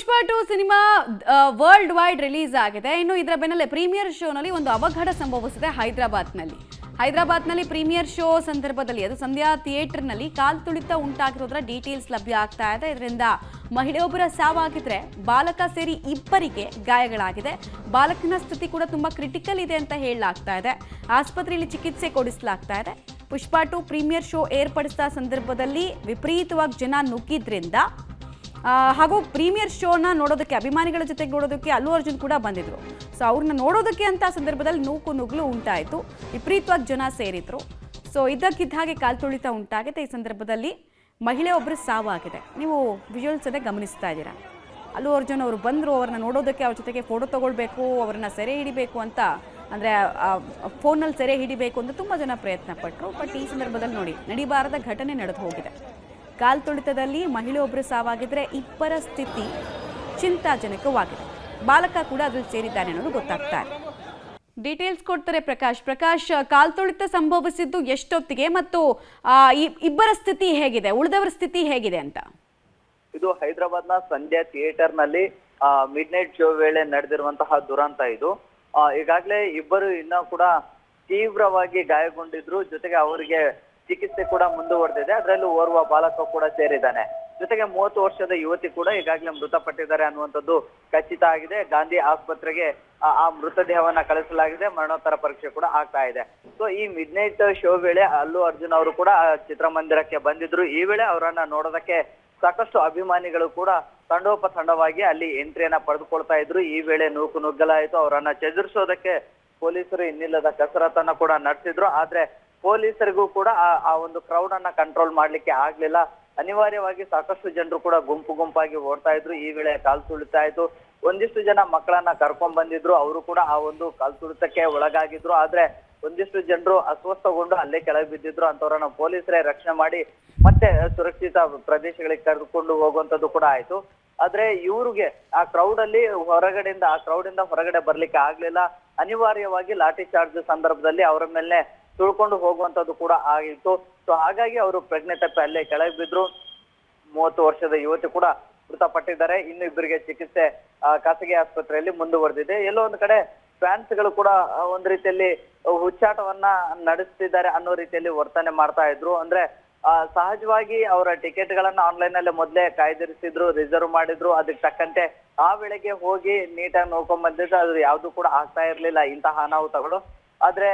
ಪುಷ್ಪ 2 cinema world wide release ಆಗಿದೆ. ಇನ್ನು ಇದರ ಬೆನ್ನಲ್ಲೇ ಪ್ರೀಮಿಯರ್ ಶೋನಲ್ಲಿ ಒಂದು ಅವಘಡ ಸಂಭವಿಸಿದೆ ಹೈದರಾಬಾದ್ನಲ್ಲಿ ಪ್ರೀಮಿಯರ್ ಶೋ ಸಂದರ್ಭದಲ್ಲಿ ಅದು ಸಂಧ್ಯಾ ಥಿಯೇಟರ್ನಲ್ಲಿ ಕಾಲ್ತುಳಿತ ಉಂಟಾಗಿರೋದರ ಡೀಟೇಲ್ಸ್ ಲಭ್ಯ ಆಗ್ತಾ ಇದೆ. ಇದರಿಂದ ಮಹಿಳೆಯೊಬ್ಬರ ಸಾವಾಗಿದ್ರೆ ಬಾಲಕ ಸೇರಿ ಇಬ್ಬರಿಗೆ ಗಾಯಗಳಾಗಿದೆ. ಬಾಲಕನ ಸ್ಥಿತಿ ಕೂಡ ತುಂಬಾ ಕ್ರಿಟಿಕಲ್ ಇದೆ ಅಂತ ಹೇಳಲಾಗ್ತಾ ಇದೆ. ಆಸ್ಪತ್ರೆಯಲ್ಲಿ ಚಿಕಿತ್ಸೆ ಕೊಡಿಸಲಾಗ್ತಾ ಇದೆ. ಪುಷ್ಪ 2 ಪ್ರೀಮಿಯರ್ ಶೋ ಏರ್ಪಡಿಸಿದ ಸಂದರ್ಭದಲ್ಲಿ ವಿಪರೀತವಾಗಿ ಜನ ನುಗ್ಗಿದ್ರಿಂದ ಹಾಗೂ ಪ್ರೀಮಿಯರ್ ಶೋನ ನೋಡೋದಕ್ಕೆ ಅಭಿಮಾನಿಗಳ ಜೊತೆಗೆ ನೋಡೋದಕ್ಕೆ ಅಲ್ಲು ಅರ್ಜುನ್ ಕೂಡ ಬಂದಿದ್ರು. ಸೊ ಅವ್ರನ್ನ ನೋಡೋದಕ್ಕೆ ಅಂತ ಸಂದರ್ಭದಲ್ಲಿ ನುಗ್ಗಲು ಉಂಟಾಯಿತು. ವಿಪರೀತವಾಗಿ ಜನ ಸೇರಿದ್ರು. ಸೊ ಇದಕ್ಕಿದ್ದ ಹಾಗೆ ಕಾಲ್ತುಳಿತ ಉಂಟಾಗಿದೆ. ಈ ಸಂದರ್ಭದಲ್ಲಿ ಮಹಿಳೆ ಒಬ್ಬರು ಸಾವಾಗಿದೆ. ನೀವು ವಿಜುವಲ್ಸ್ ಅದೇ ಗಮನಿಸ್ತಾ ಇದ್ದೀರಾ. ಅಲ್ಲು ಅರ್ಜುನ್ ಅವರು ಬಂದರು, ಅವ್ರನ್ನ ನೋಡೋದಕ್ಕೆ ಅವ್ರ ಜೊತೆಗೆ ಫೋಟೋ ತೊಗೊಳ್ಬೇಕು, ಅವ್ರನ್ನ ಸೆರೆ ಹಿಡಿಬೇಕು ಅಂತ, ಅಂದರೆ ಫೋನಲ್ಲಿ ಸೆರೆ ಹಿಡಿಬೇಕು ಅಂತ ತುಂಬ ಜನ ಪ್ರಯತ್ನ ಪಟ್ಟರು. ಬಟ್ ಈ ಸಂದರ್ಭದಲ್ಲಿ ನೋಡಿ, ನಡಿಬಾರದ ಘಟನೆ ನಡೆದು ಹೋಗಿದೆ. ಕಾಲ್ತುಳಿತದಲ್ಲಿ ಮಹಿಳೆಯೊಬ್ಬರು ಸಾವಾಗಿದ್ರೆ ಇಬ್ಬರ ಸ್ಥಿತಿ ಚಿಂತಾಜನಕವಾಗಿದೆ. ಬಾಲಕ ಕೂಡ ಅದ್ರಲ್ಲಿ ಸೇರಿದ್ದಾನೆ ಅನ್ನೋದು ಗೊತ್ತಾಗ್ತಾ ಇದೆ. ಡೀಟೇಲ್ಸ್ ಕೊಡ್ತಾರೆ ಪ್ರಕಾಶ್, ಕಾಲ್ತುಳಿತ ಸಂಭವಿಸಿದ್ದು ಎಷ್ಟೊತ್ತಿಗೆ ಮತ್ತು ಇಬ್ಬರ ಸ್ಥಿತಿ ಹೇಗಿದೆ, ಉಳಿದವರ ಸ್ಥಿತಿ ಹೇಗಿದೆ ಅಂತ? ಇದು ಹೈದರಾಬಾದ್ನ ಸಂಧ್ಯಾ ಥಿಯೇಟರ್ ನಲ್ಲಿ ಮಿಡ್ ನೈಟ್ ಶೋ ವೇಳೆ ನಡೆದಿರುವಂತಹ ದುರಂತ ಇದು. ಈಗಾಗಲೇ ಇಬ್ಬರು ಇನ್ನೂ ಕೂಡ ತೀವ್ರವಾಗಿ ಗಾಯಗೊಂಡಿದ್ರು. ಜೊತೆಗೆ ಅವರಿಗೆ ಚಿಕಿತ್ಸೆ ಕೂಡ ಮುಂದುವರೆದಿದೆ. ಅದರಲ್ಲೂ ಓರ್ವ ಬಾಲಕ ಕೂಡ ಸೇರಿದ್ದಾನೆ. ಜೊತೆಗೆ 30 ವರ್ಷದ ಯುವತಿ ಕೂಡ ಈಗಾಗಲೇ ಮೃತಪಟ್ಟಿದ್ದಾರೆ ಅನ್ನುವಂಥದ್ದು ಖಚಿತ ಆಗಿದೆ. ಗಾಂಧಿ ಆಸ್ಪತ್ರೆಗೆ ಆ ಮೃತದೇಹವನ್ನ ಕಳಿಸಲಾಗಿದೆ. ಮರಣೋತ್ತರ ಪರೀಕ್ಷೆ ಕೂಡ ಆಗ್ತಾ ಇದೆ. ಸೊ ಈ ಮಿಡ್ ನೈಟ್ ಶೋ ವೇಳೆ ಅಲ್ಲು ಅರ್ಜುನ್ ಅವರು ಕೂಡ ಚಿತ್ರಮಂದಿರಕ್ಕೆ ಬಂದಿದ್ರು. ಈ ವೇಳೆ ಅವರನ್ನ ನೋಡೋದಕ್ಕೆ ಸಾಕಷ್ಟು ಅಭಿಮಾನಿಗಳು ಕೂಡ ತಂಡೋಪತಂಡವಾಗಿ ಅಲ್ಲಿ ಎಂಟ್ರಿಯನ್ನ ಪಡೆದುಕೊಳ್ತಾ ಇದ್ರು. ಈ ವೇಳೆ ನುಗ್ಗಲಾಯಿತು. ಅವರನ್ನ ಚದುರಿಸೋದಕ್ಕೆ ಪೊಲೀಸರು ಇನ್ನಿಲ್ಲದ ಕಸರತ್ತನ್ನ ಕೂಡ ನಡೆಸಿದ್ರು. ಆದ್ರೆ ಪೊಲೀಸರಿಗೂ ಕೂಡ ಆ ಒಂದು ಕ್ರೌಡ್ ಅನ್ನ ಕಂಟ್ರೋಲ್ ಮಾಡ್ಲಿಕ್ಕೆ ಆಗ್ಲಿಲ್ಲ. ಅನಿವಾರ್ಯವಾಗಿ ಸಾಕಷ್ಟು ಜನರು ಕೂಡ ಗುಂಪಾಗಿ ಓಡ್ತಾ ಇದ್ರು. ಈ ವೇಳೆ ಕಾಲ್ತುಳಿತ ಆಯ್ತು. ಒಂದಿಷ್ಟು ಜನ ಮಕ್ಕಳನ್ನ ಕರ್ಕೊಂಡ್ ಬಂದಿದ್ರು. ಅವರು ಕೂಡ ಆ ಒಂದು ಕಾಲ್ತುಳಿತಕ್ಕೆ ಒಳಗಾಗಿದ್ರು. ಆದ್ರೆ ಒಂದಿಷ್ಟು ಜನರು ಅಸ್ವಸ್ಥಗೊಂಡು ಅಲ್ಲೇ ಕೆಳಗೆ ಬಿದ್ದಿದ್ರು. ಅಂತವ್ರನ್ನ ಪೊಲೀಸರೇ ರಕ್ಷಣೆ ಮಾಡಿ ಮತ್ತೆ ಸುರಕ್ಷಿತ ಪ್ರದೇಶಗಳಿಗೆ ಕರೆದುಕೊಂಡು ಹೋಗುವಂತದ್ದು ಕೂಡ ಆಯ್ತು. ಆದ್ರೆ ಇವ್ರಿಗೆ ಆ ಕ್ರೌಡ್ ಇಂದ ಹೊರಗಡೆ ಬರ್ಲಿಕ್ಕೆ ಆಗ್ಲಿಲ್ಲ. ಅನಿವಾರ್ಯವಾಗಿ ಲಾಠಿ ಚಾರ್ಜ್ ಸಂದರ್ಭದಲ್ಲಿ ಅವರ ಮೇಲೆ ತುಳ್ಕೊಂಡು ಹೋಗುವಂತದ್ದು ಕೂಡ ಆಗಿತ್ತು. ಸೊ ಹಾಗಾಗಿ ಅವರು ಪ್ರಜ್ಞೆ ತಪ್ಪಿ ಅಲ್ಲೇ ಕೆಳಗೆ ಬಿದ್ರು. 30 ವರ್ಷದ ಯುವತಿ ಕೂಡ ಮೃತಪಟ್ಟಿದ್ದಾರೆ. ಇನ್ನು ಇಬ್ಬರಿಗೆ ಚಿಕಿತ್ಸೆ ಖಾಸಗಿ ಆಸ್ಪತ್ರೆಯಲ್ಲಿ ಮುಂದುವರೆದಿದೆ. ಎಲ್ಲೋ ಒಂದು ಕಡೆ ಫ್ಯಾನ್ಸ್ಗಳು ಕೂಡ ಒಂದ್ ರೀತಿಯಲ್ಲಿ ಹುಚ್ಚಾಟವನ್ನ ನಡೆಸ್ತಿದ್ದಾರೆ ಅನ್ನೋ ರೀತಿಯಲ್ಲಿ ವರ್ತನೆ ಮಾಡ್ತಾ ಇದ್ರು. ಅಂದ್ರೆ ಸಹಜವಾಗಿ ಅವರ ಟಿಕೆಟ್ ಗಳನ್ನ ಆನ್ಲೈನ್ ಅಲ್ಲೇ ಮೊದಲೇ ಕಾಯ್ದಿರಿಸಿದ್ರು, ರಿಸರ್ವ್ ಮಾಡಿದ್ರು. ಅದಕ್ಕೆ ತಕ್ಕಂತೆ ಆ ವೇಳೆಗೆ ಹೋಗಿ ನೀಟಾಗಿ ನೋಡ್ಕೊಂಡ್ ಬಂದಿದ್ರು. ಅದು ಯಾವ್ದು ಕೂಡ ಆಗ್ತಾ ಇರ್ಲಿಲ್ಲ ಇಂತಹ ಅನಾಹುತಗಳು. ಆದ್ರೆ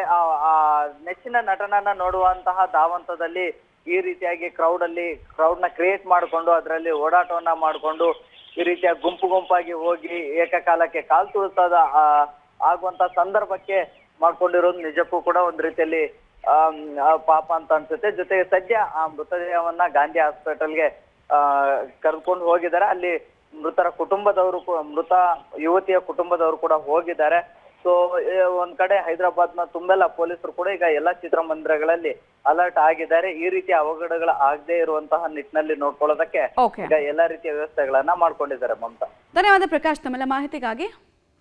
ನೆಚ್ಚಿನ ನಟನನ್ನ ನೋಡುವಂತಹ ಧಾವಂತದಲ್ಲಿ ಈ ರೀತಿಯಾಗಿ ಕ್ರೌಡ್ ನ ಕ್ರಿಯೇಟ್ ಮಾಡಿಕೊಂಡು ಅದರಲ್ಲಿ ಓಡಾಟವನ್ನ ಮಾಡಿಕೊಂಡು ಈ ರೀತಿಯ ಗುಂಪಾಗಿ ಹೋಗಿ ಏಕಕಾಲಕ್ಕೆ ಕಾಲ್ತುಳಿತದ ಆಗುವಂತ ಸಂದರ್ಭಕ್ಕೆ ಮಾಡ್ಕೊಂಡಿರೋದು ನಿಜಕ್ಕೂ ಕೂಡ ಒಂದ್ ರೀತಿಯಲ್ಲಿ ಪಾಪ ಅಂತ ಅನ್ಸುತ್ತೆ. ಜೊತೆಗೆ ಸದ್ಯ ಆ ಮೃತದೇಹವನ್ನ ಗಾಂಧಿ ಹಾಸ್ಪಿಟಲ್ಗೆ ಕರ್ಕೊಂಡು ಹೋಗಿದ್ದಾರೆ. ಅಲ್ಲಿ ಮೃತ ಯುವತಿಯ ಕುಟುಂಬದವರು ಕೂಡ ಹೋಗಿದ್ದಾರೆ. ಸೊ ಒಂದ್ ಕಡೆ ಹೈದರಾಬಾದ್ನ ತುಂಬೆಲ್ಲ ಪೊಲೀಸರು ಕೂಡ ಈಗ ಎಲ್ಲಾ ಚಿತ್ರಮಂದಿರಗಳಲ್ಲಿ ಅಲರ್ಟ್ ಆಗಿದ್ದಾರೆ. ಈ ರೀತಿಯ ಅವಘಡಗಳು ಆಗದೆ ಇರುವಂತಹ ನಿಟ್ಟಿನಲ್ಲಿ ನೋಡ್ಕೊಳ್ಳೋದಕ್ಕೆ ಈಗ ಎಲ್ಲಾ ರೀತಿಯ ವ್ಯವಸ್ಥೆಗಳನ್ನ ಮಾಡ್ಕೊಂಡಿದ್ದಾರೆ. ಮಮತಾ, ಧನ್ಯವಾದ ಪ್ರಕಾಶ್ ತಮ್ಮೆಲ್ಲ ಮಾಹಿತಿಗಾಗಿ.